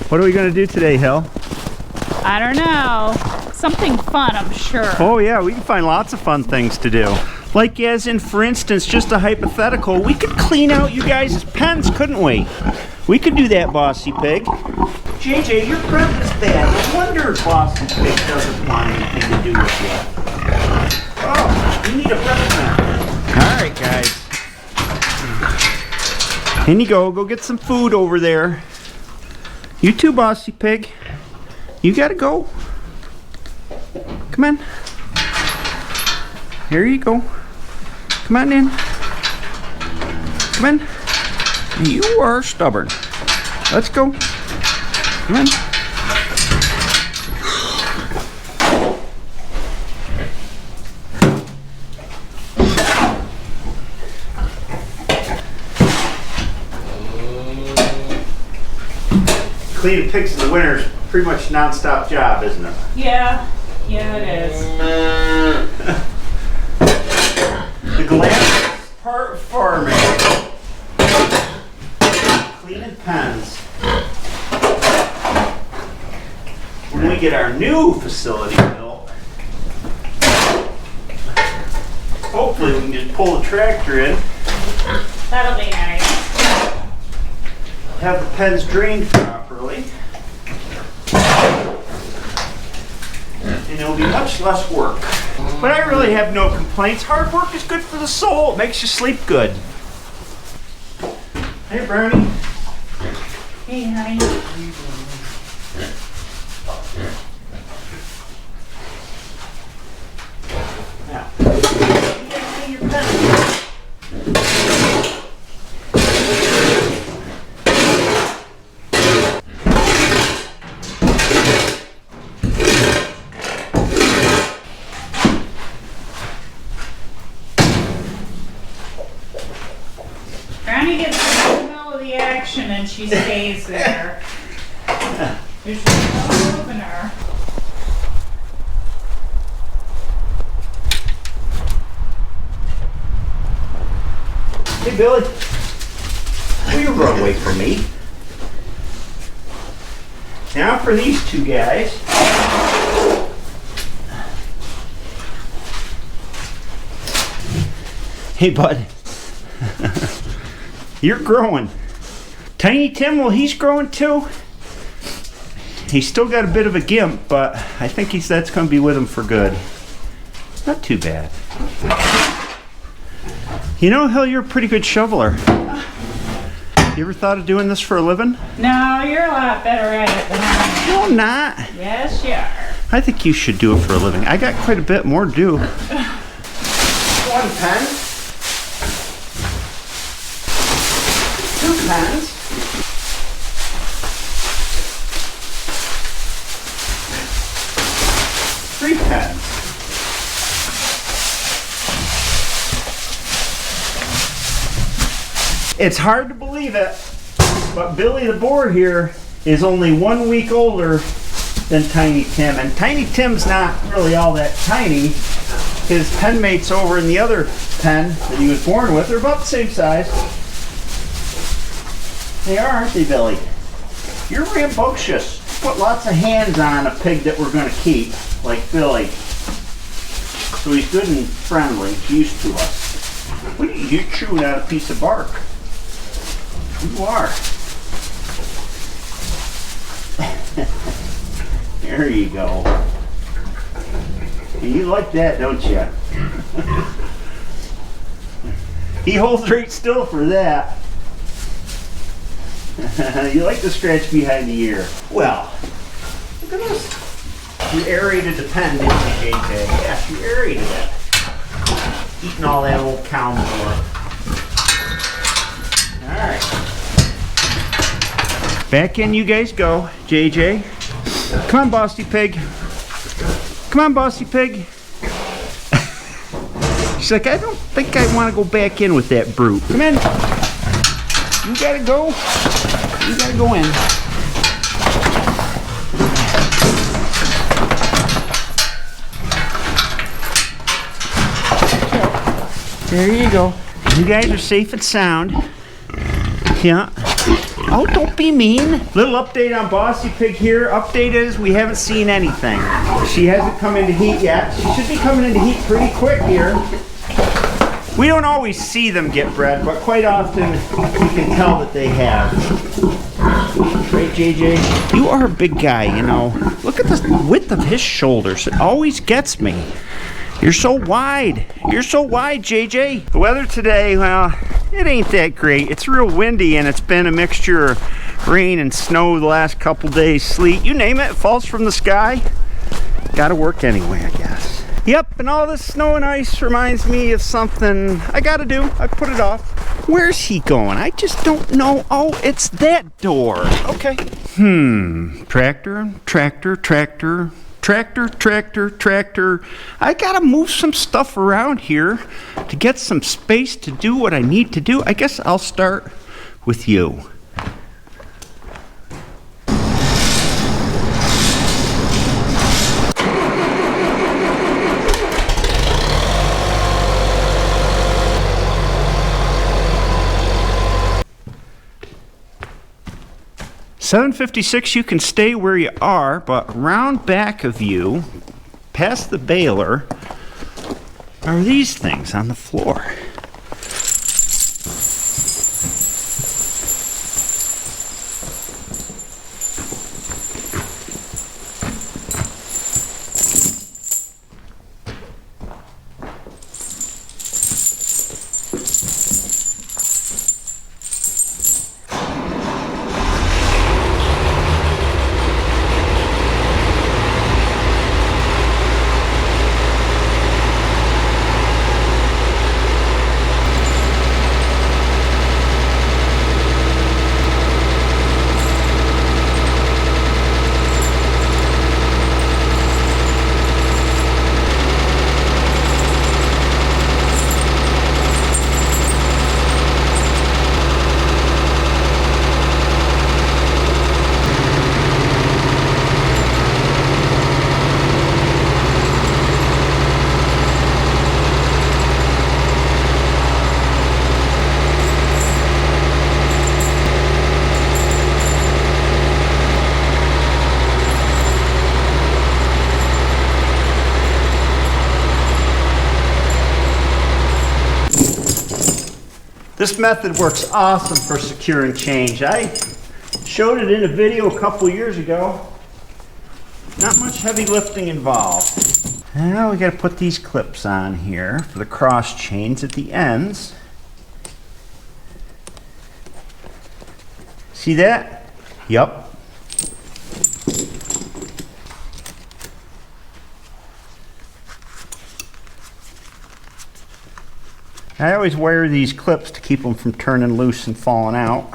What are we gonna do today, Hill? I don't know. Something fun, I'm sure. Oh yeah, we can find lots of fun things to do. Like as in, for instance, just a hypothetical, we could clean out you guys' pens, couldn't we? We could do that, Bossy Pig. JJ, your breath is bad. No wonder Bossy Pig doesn't want anything to do with you. Oh, you need a breath now. Alright, guys. In you go. Go get some food over there. You too, Bossy Pig. You gotta go. Come on. Here you go. Come on in. Come on. You are stubborn. Let's go. Come on. Cleaning pigs in the winter is pretty much a non-stop job, isn't it? Yeah. Yeah, it is. The glamorous part of farming. Cleaning pens. When we get our new facility built, hopefully we can just pull the tractor in. That'll be nice. Have the pens drained properly. And it'll be much less work. But I really have no complaints. Hard work is good for the soul. It makes you sleep good. Hey, Brownie. Hey, honey. Now, you gotta clean your pen. Brownie gets in the middle of the action and she stays there. There's no moving her. Hey, Billy. Will you run away from me? Now for these two guys. Hey, bud. You're growing. Tiny Tim, well, he's growing too. He's still got a bit of a gimp, but I think that's going to be with him for good. Not too bad. You know, Hill, you're a pretty good shoveler. You ever thought of doing this for a living? No, you're a lot better at it than I am. No, I'm not. Yes, you are. I think you should do it for a living. I got quite a bit more to do. One pen. Two pens. Three pens. It's hard to believe it, but Billy the Boar here is only 1 week older than Tiny Tim. And Tiny Tim's not really all that tiny. His pen mates over in the other pen that he was born with are about the same size. They are, aren't they, Billy? You're rambunctious. Put lots of hands on a pig that we're going to keep, like Billy. So he's good and friendly. He's used to us. What are you chewing out a piece of bark? You are. There you go. You like that, don't you? He holds right still for that. You like to scratch behind the ear. Well, look at this. You aerated the pen, didn't you, JJ? Yes, you aerated it. Eating all that old cow manure. Alright. Back in you guys go, JJ. Come on, Bossy Pig. Come on, Bossy Pig. She's like, I don't think I want to go back in with that brute. Come in. You gotta go. You gotta go in. There you go. You guys are safe and sound. Yeah. Oh, don't be mean. Little update on Bossy Pig here. Update is we haven't seen anything. She hasn't come into heat yet. She should be coming into heat pretty quick here. We don't always see them get bred, but quite often we can tell that they have. Right, JJ? You are a big guy, you know. Look at the width of his shoulders. It always gets me. You're so wide. You're so wide, JJ. The weather today, well, it ain't that great. It's real windy and it's been a mixture of rain and snow the last couple days, sleet. You name it, it falls from the sky. Gotta work anyway, I guess. Yep, and all this snow and ice reminds me of something I gotta do. I put it off. Where's he going? I just don't know. Oh, it's that door. Okay. Tractor, tractor, tractor. Tractor, tractor, tractor. I gotta move some stuff around here to get some space to do what I need to do. I guess I'll start with you. $7.56, you can stay where you are, but round back of you, past the baler, are these things on the floor. This method works awesome for securing change. I showed it in a video a couple years ago. Not much heavy lifting involved. Now we got to put these clips on here for the cross chains at the ends. See that? Yup. I always wire these clips to keep them from turning loose and falling out.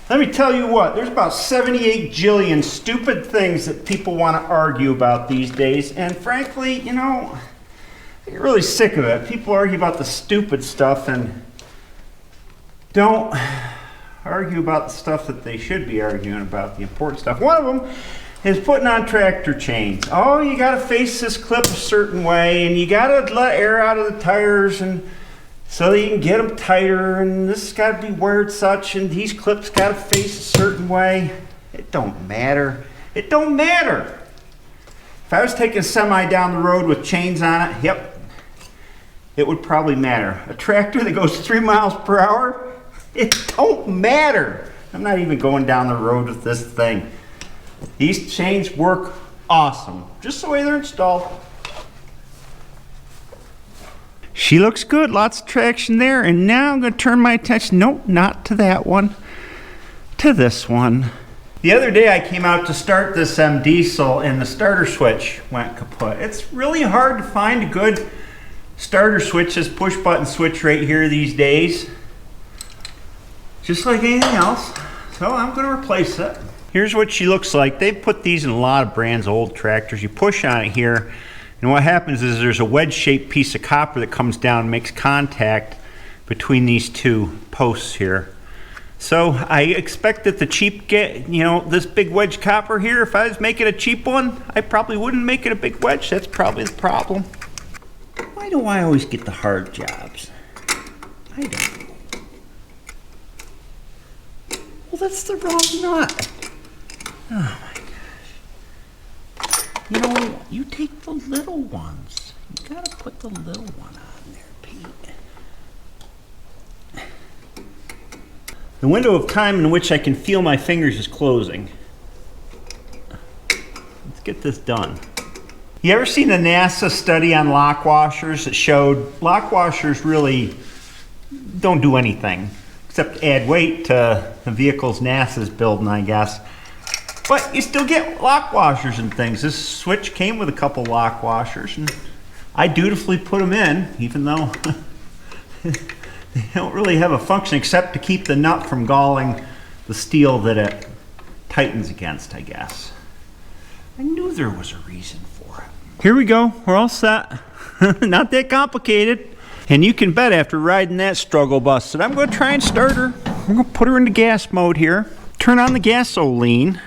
Let me tell you what, there's about 78 jillion stupid things that people want to argue about these days, and frankly, you know, I get really sick of it. People argue about the stupid stuff and don't argue about the stuff that they should be arguing about, the important stuff. One of them is putting on tractor chains. Oh, you got to face this clip a certain way, and you got to let air out of the tires, and so that you can get them tighter, and this has got to be wired such, and these clips got to face a certain way. It don't matter. It don't matter. If I was taking a semi down the road with chains on it, yep, it would probably matter. A tractor that goes 3 miles per hour, it don't matter. I'm not even going down the road with this thing. These chains work awesome, just the way they're installed. She looks good, lots of traction there, and now I'm going to turn my attention, nope, not to that one, to this one. The other day I came out to start this diesel and the starter switch went kaput. It's really hard to find a good starter switch, this push button switch right here these days. Just like anything else, so I'm going to replace it. Here's what she looks like. They've put these in a lot of brands, old tractors. You push on it here, and what happens is there's a wedge-shaped piece of copper that comes down and makes contact between these two posts here. So I expect that the cheap this big wedge copper here, if I was making a cheap one, I probably wouldn't make it a big wedge. That's probably the problem. Why do I always get the hard jobs? I don't know. Well, that's the wrong nut. Oh my gosh. You know, you take the little ones. You gotta put the little one on there, Pete. The window of time in which I can feel my fingers is closing. Let's get this done. You ever seen a NASA study on lock washers that showed lock washers really don't do anything except add weight to the vehicles NASA's building, I guess. But you still get lock washers and things. This switch came with a couple lock washers, and I dutifully put them in, even though they don't really have a function except to keep the nut from galling the steel that it tightens against, I guess. I knew there was a reason for it. Here we go. We're all set. Not that complicated. And you can bet after riding that struggle bus that I'm going to try and start her. I'm going to put her into gas mode here. Turn on the gasoline.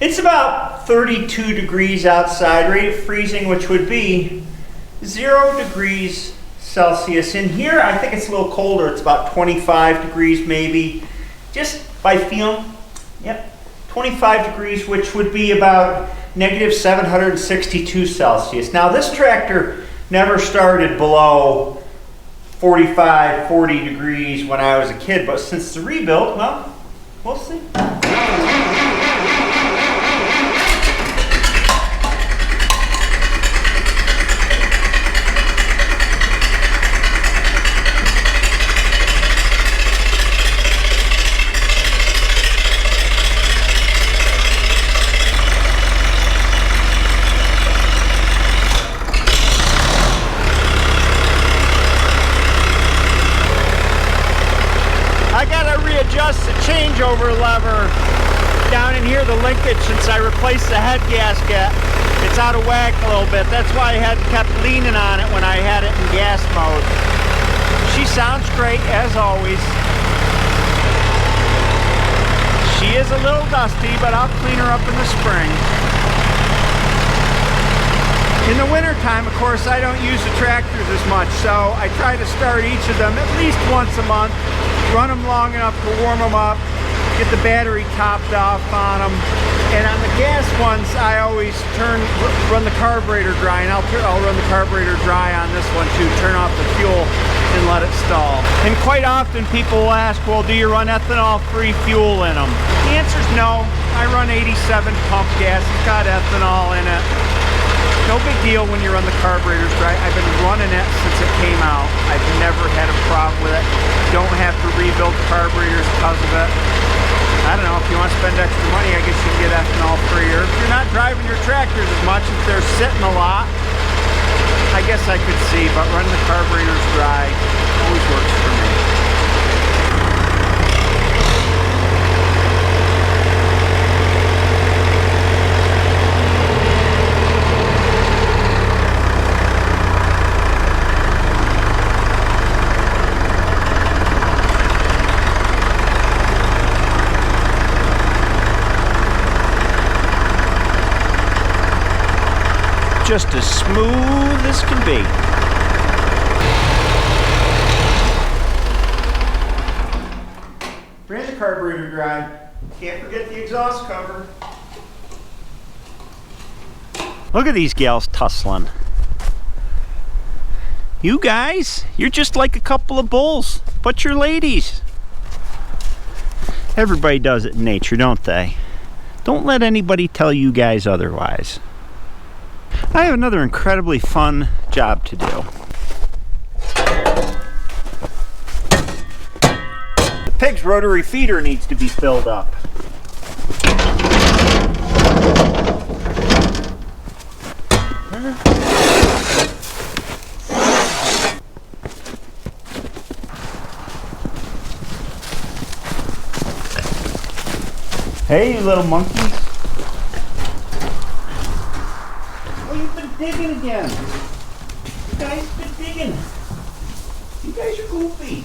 It's about 32 degrees outside, rate of freezing, which would be 0 degrees Celsius. In here, I think it's a little colder. It's about 25 degrees maybe. Just by feeling, yep, 25 degrees, which would be about negative 762 Celsius. Now, this tractor never started below 45, 40 degrees when I was a kid, but since the rebuild, well, we'll see. Adjust the changeover lever down in here, the linkage, since I replaced the head gasket. It's out of whack a little bit. That's why I had kept leaning on it when I had it in gas mode. She sounds great as always. She is a little dusty, but I'll clean her up in the spring. In the wintertime, of course, I don't use the tractors as much, so I try to start each of them at least once a month, run them long enough to warm them up, get the battery topped off on them. And on the gas ones, I always run the carburetor dry, and I'll run the carburetor dry on this one too, turn off the fuel and let it stall. And quite often people will ask, well, do you run ethanol-free fuel in them? The answer is no. I run 87 pump gas, it's got ethanol in it. No big deal when you run the carburetors dry. I've been running it since it came out. I've never had a problem with it. Don't have to rebuild carburetors because of it. I don't know, if you want to spend extra money, I guess you can get ethanol free. Or if you're not driving your tractors as much, if they're sitting a lot, I guess I could see, but running the carburetors dry always works for me. Just as smooth as can be. Ran the carburetor dry. Can't forget the exhaust cover. Look at these gals tussling. You guys, you're just like a couple of bulls, but you're ladies. Everybody does it in nature, don't they? Don't let anybody tell you guys otherwise. I have another incredibly fun job to do. The pig's rotary feeder needs to be filled up. Hey, you little monkeys. Digging again. You guys been digging. You guys are goofy.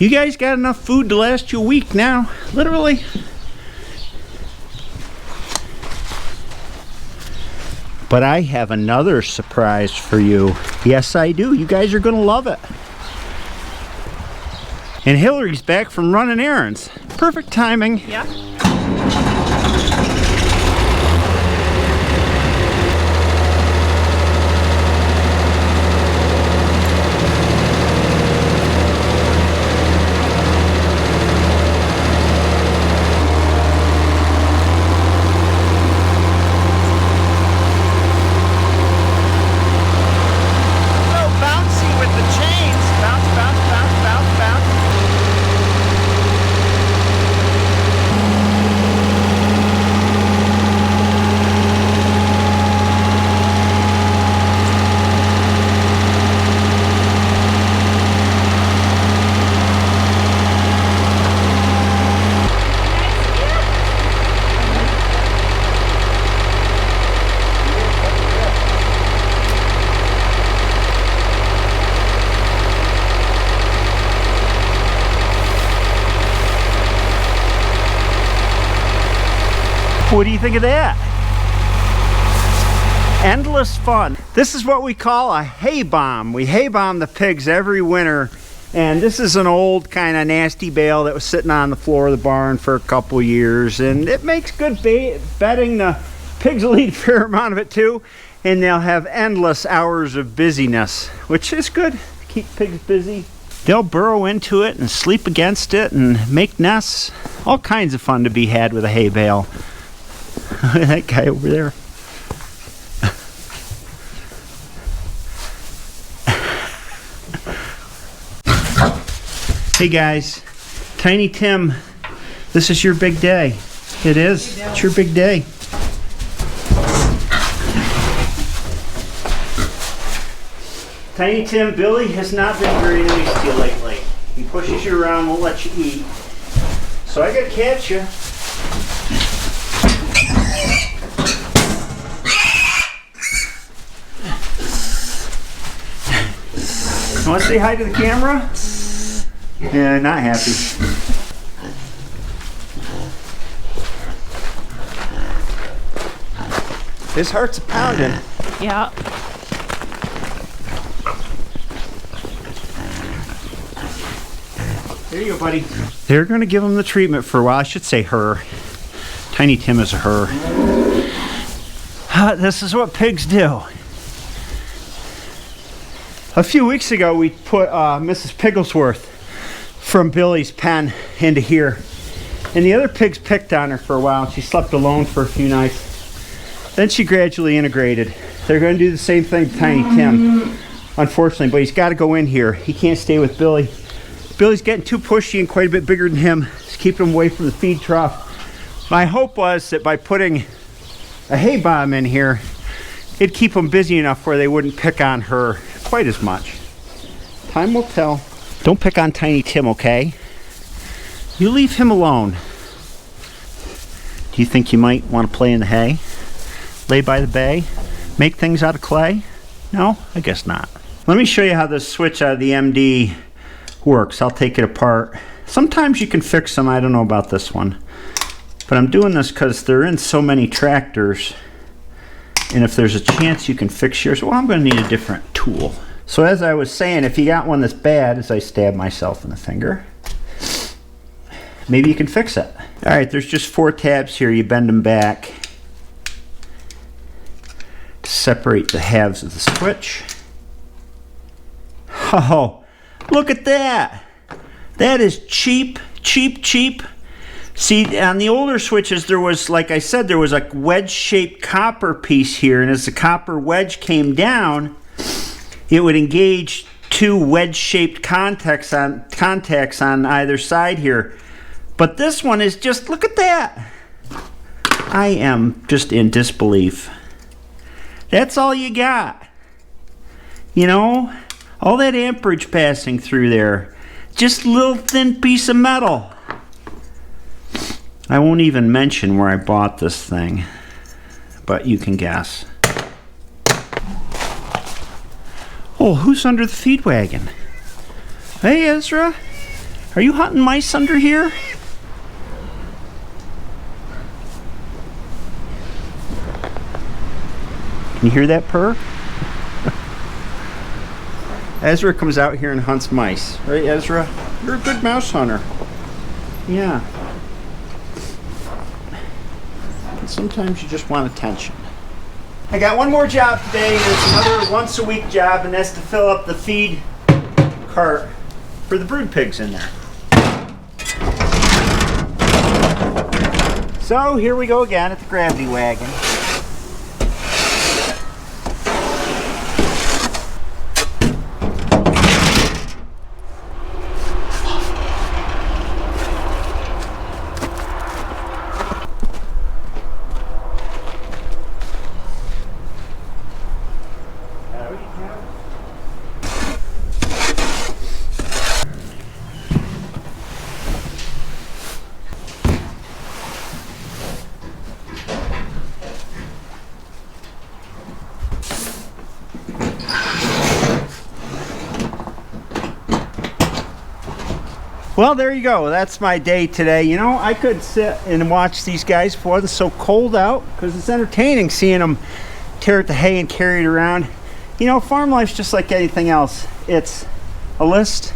You guys got enough food to last you a week now, literally. But I have another surprise for you. Yes, I do. You guys are gonna love it. And Hillary's back from running errands. Perfect timing. Yeah. What do you think of that? Endless fun. This is what we call a hay bomb. We hay bomb the pigs every winter. And this is an old kind of nasty bale that was sitting on the floor of the barn for a couple years. And it makes good bedding. The pigs will eat a fair amount of it too. And they'll have endless hours of busyness, which is good. Keep pigs busy. They'll burrow into it and sleep against it and make nests. All kinds of fun to be had with a hay bale. That guy over there. Hey guys, Tiny Tim, this is your big day. It is. It's your big day. Tiny Tim, Billy has not been very nice to you lately. He pushes you around, won't let you eat. So I gotta catch you. Want to say hi to the camera? Yeah, not happy. His heart's a pounding. Yeah. There you go, buddy. They're going to give him the treatment for a while. I should say her. Tiny Tim is a her. This is what pigs do. A few weeks ago, we put Mrs. Pigglesworth from Billy's pen into here. And the other pigs picked on her for a while. She slept alone for a few nights. Then she gradually integrated. They're going to do the same thing to Tiny Tim, unfortunately. But he's got to go in here. He can't stay with Billy. Billy's getting too pushy and quite a bit bigger than him. It's keeping him away from the feed trough. My hope was that by putting a hay bomb in here, it'd keep them busy enough where they wouldn't pick on her quite as much. Time will tell. Don't pick on Tiny Tim, okay? You leave him alone. Do you think you might want to play in the hay? Lay by the bay? Make things out of clay? No? I guess not. Let me show you how this switch out of the MD works. I'll take it apart. Sometimes you can fix them. I don't know about this one. But I'm doing this because they're in so many tractors. And if there's a chance you can fix yours, well, I'm going to need a different tool. So as I was saying, if you got one that's bad, as I stab myself in the finger, maybe you can fix it. All right, there's just 4 tabs here. You bend them back to separate the halves of the switch. Oh, look at that. That is cheap, cheap, cheap. See, on the older switches, there was, like I said, there was a wedge-shaped copper piece here, and as the copper wedge came down, it would engage 2 wedge-shaped contacts on either side here. But this one is just, look at that. I am just in disbelief. That's all you got. You know, all that amperage passing through there. Just a little thin piece of metal. I won't even mention where I bought this thing, but you can guess. Oh, who's under the feed wagon? Hey, Ezra. Are you hunting mice under here? Can you hear that purr? Ezra comes out here and hunts mice. Right, Ezra? You're a good mouse hunter. Yeah. And sometimes you just want attention. I got one more job today, and it's another once-a-week job, and that's to fill up the feed cart for the brood pigs in there. So here we go again at the gravity wagon. Well, there you go. That's my day today. You know, I could sit and watch these guys before it's so cold out, because it's entertaining seeing them tear at the hay and carry it around. You know, farm life's just like anything else. It's a list.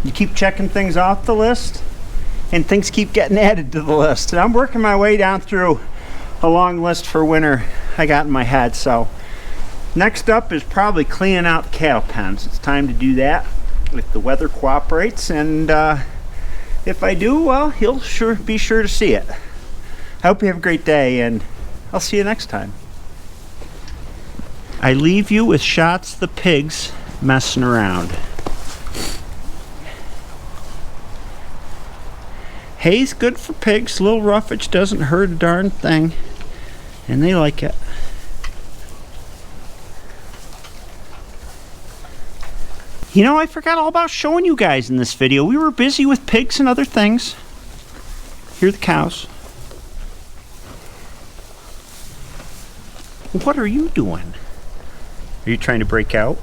You keep checking things off the list, and things keep getting added to the list. And I'm working my way down through a long list for winter I got in my head. So next up is probably cleaning out the cattle pens. It's time to do that if the weather cooperates, and if I do, well, you'll be sure to see it. I hope you have a great day, and I'll see you next time. I leave you with shots of the pigs messing around. Hay's good for pigs. A little roughage doesn't hurt a darn thing, and they like it. You know, I forgot all about showing you guys in this video. We were busy with pigs and other things. Here are the cows. What are you doing? Are you trying to break out?